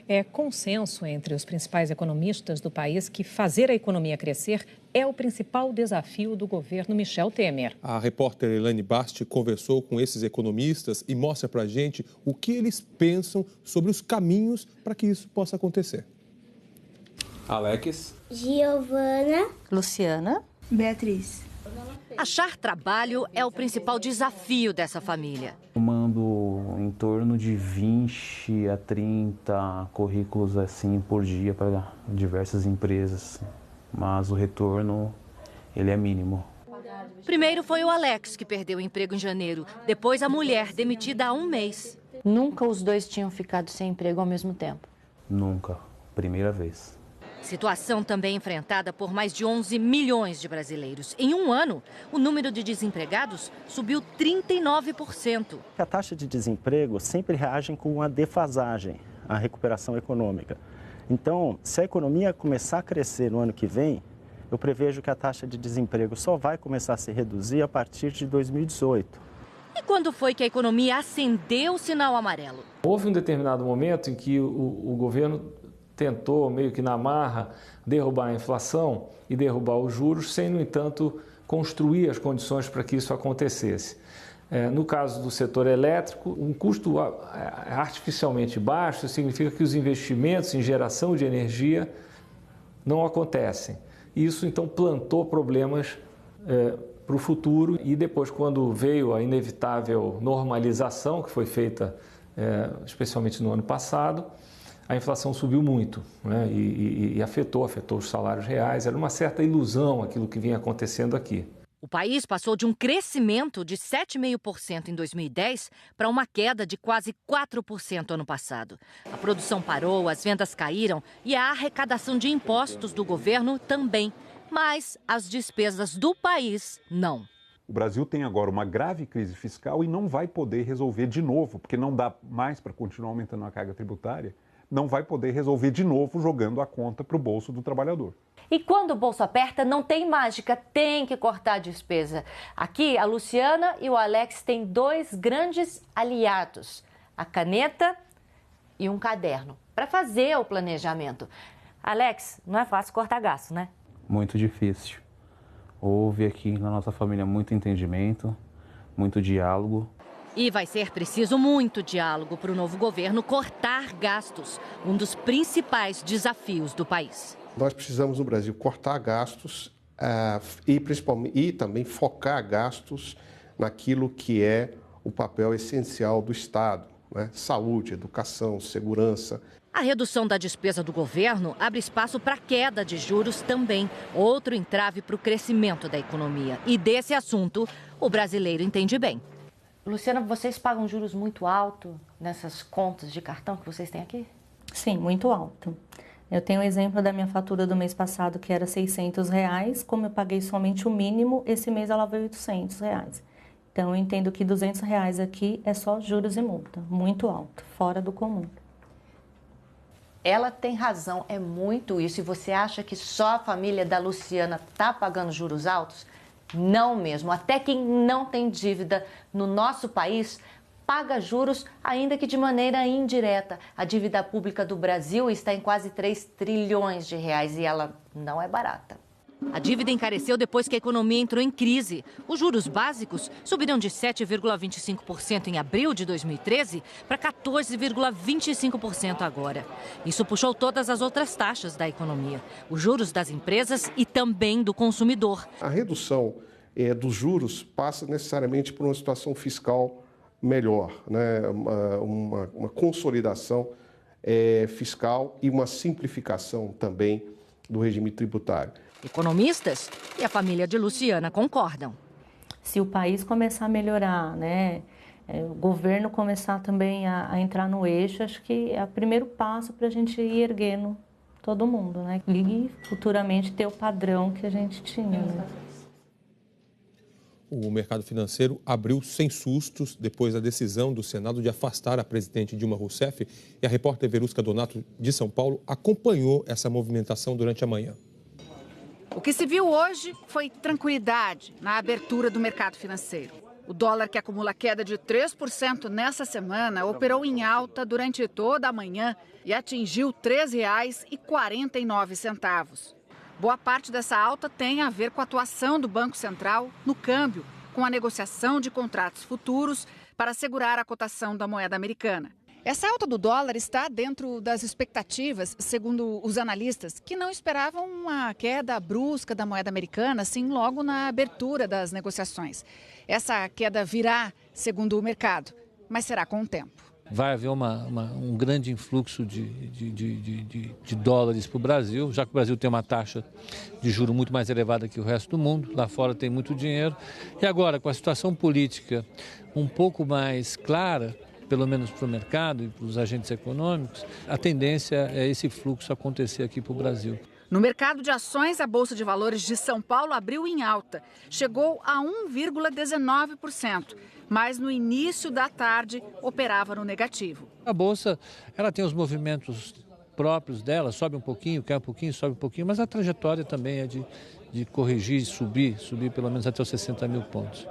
É consenso entre os principais economistas do país que fazer a economia crescer é o principal desafio do governo Michel Temer. A repórter Elaine Basti conversou com esses economistas e mostra para a gente o que eles pensam sobre os caminhos para que isso possa acontecer. Alex, Giovana, Luciana, Beatriz. Achar trabalho é o principal desafio dessa família. Eu mando em torno de 20 a 30 currículos assim por dia para diversas empresas, mas o retorno ele é mínimo. Primeiro foi o Alex, que perdeu o emprego em janeiro. Depois a mulher, demitida há um mês. Nunca os dois tinham ficado sem emprego ao mesmo tempo? Nunca. Primeira vez. Situação também enfrentada por mais de 11 milhões de brasileiros. Em um ano, o número de desempregados subiu 39%. A taxa de desemprego sempre reage com a defasagem, a recuperação econômica. Então, se a economia começar a crescer no ano que vem, eu prevejo que a taxa de desemprego só vai começar a se reduzir a partir de 2018. E quando foi que a economia acendeu o sinal amarelo? houve um determinado momento em que o governo tentou, meio que na marra, derrubar a inflação e derrubar os juros, sem, no entanto, construir as condições para que isso acontecesse. No caso do setor elétrico, um custo artificialmente baixo significa que os investimentos em geração de energia não acontecem. Isso, então, plantou problemas para o futuro e depois, quando veio a inevitável normalização, que foi feita especialmente no ano passado, a inflação subiu muito, né? e afetou os salários reais. Era uma certa ilusão aquilo que vinha acontecendo aqui. O país passou de um crescimento de 7,5% em 2010 para uma queda de quase 4% ano passado. A produção parou, as vendas caíram e a arrecadação de impostos do governo também. Mas as despesas do país, não. O Brasil tem agora uma grave crise fiscal e não vai poder resolver de novo, porque não dá mais para continuar aumentando a carga tributária, não vai poder resolver de novo jogando a conta para o bolso do trabalhador. E quando o bolso aperta, não tem mágica, tem que cortar a despesa. Aqui, a Luciana e o Alex têm dois grandes aliados, a caneta e um caderno, para fazer o planejamento. Alex, não é fácil cortar gasto, né? Muito difícil. Houve aqui na nossa família muito entendimento, muito diálogo. E vai ser preciso muito diálogo para o novo governo cortar gastos, um dos principais desafios do país. Nós precisamos no Brasil cortar gastos e também focar gastos naquilo que é o papel essencial do Estado, né? Saúde, educação, segurança. A redução da despesa do governo abre espaço para a queda de juros também, outro entrave para o crescimento da economia. E desse assunto, o brasileiro entende bem. Luciana, vocês pagam juros muito altos nessas contas de cartão que vocês têm aqui? Sim, muito alto. Eu tenho um exemplo da minha fatura do mês passado, que era R$600. Como eu paguei somente o mínimo, esse mês ela veio R$800. Então, eu entendo que R$200 aqui é só juros e multa. Muito alto, fora do comum. Ela tem razão, é muito isso. E você acha que só a família da Luciana está pagando juros altos? Não mesmo. Até quem não tem dívida no nosso país paga juros, ainda que de maneira indireta. A dívida pública do Brasil está em quase 3 trilhões de reais e ela não é barata. A dívida encareceu depois que a economia entrou em crise. Os juros básicos subiram de 7,25% em abril de 2013 para 14,25% agora. Isso puxou todas as outras taxas da economia, os juros das empresas e também do consumidor. A redução dos juros passa necessariamente por uma situação fiscal melhor, né? uma consolidação fiscal e uma simplificação também do regime tributário. Economistas e a família de Luciana concordam. Se o país começar a melhorar, né, o governo começar também a entrar no eixo, acho que é o primeiro passo para a gente ir erguendo todo mundo, né? E futuramente ter o padrão que a gente tinha. Né? O mercado financeiro abriu sem sustos depois da decisão do Senado de afastar a presidente Dilma Rousseff, e a repórter Verusca Donato, de São Paulo, acompanhou essa movimentação durante a manhã. O que se viu hoje foi tranquilidade na abertura do mercado financeiro. O dólar, que acumula queda de 3% nessa semana, operou em alta durante toda a manhã e atingiu R$ 3,49. Boa parte dessa alta tem a ver com a atuação do Banco Central no câmbio, com a negociação de contratos futuros para assegurar a cotação da moeda americana. Essa alta do dólar está dentro das expectativas, segundo os analistas, que não esperavam uma queda brusca da moeda americana, assim, logo na abertura das negociações. Essa queda virá, segundo o mercado, mas será com o tempo. Vai haver um grande influxo de dólares para o Brasil, já que o Brasil tem uma taxa de juros muito mais elevada que o resto do mundo, lá fora tem muito dinheiro. E agora, com a situação política um pouco mais clara, pelo menos para o mercado e para os agentes econômicos, a tendência é esse fluxo acontecer aqui para o Brasil. No mercado de ações, a Bolsa de Valores de São Paulo abriu em alta, chegou a 1,19%, mas no início da tarde operava no negativo. A Bolsa, ela tem os movimentos próprios dela, sobe um pouquinho, cai um pouquinho, sobe um pouquinho, mas a trajetória também é de corrigir, subir pelo menos até os 60 mil pontos.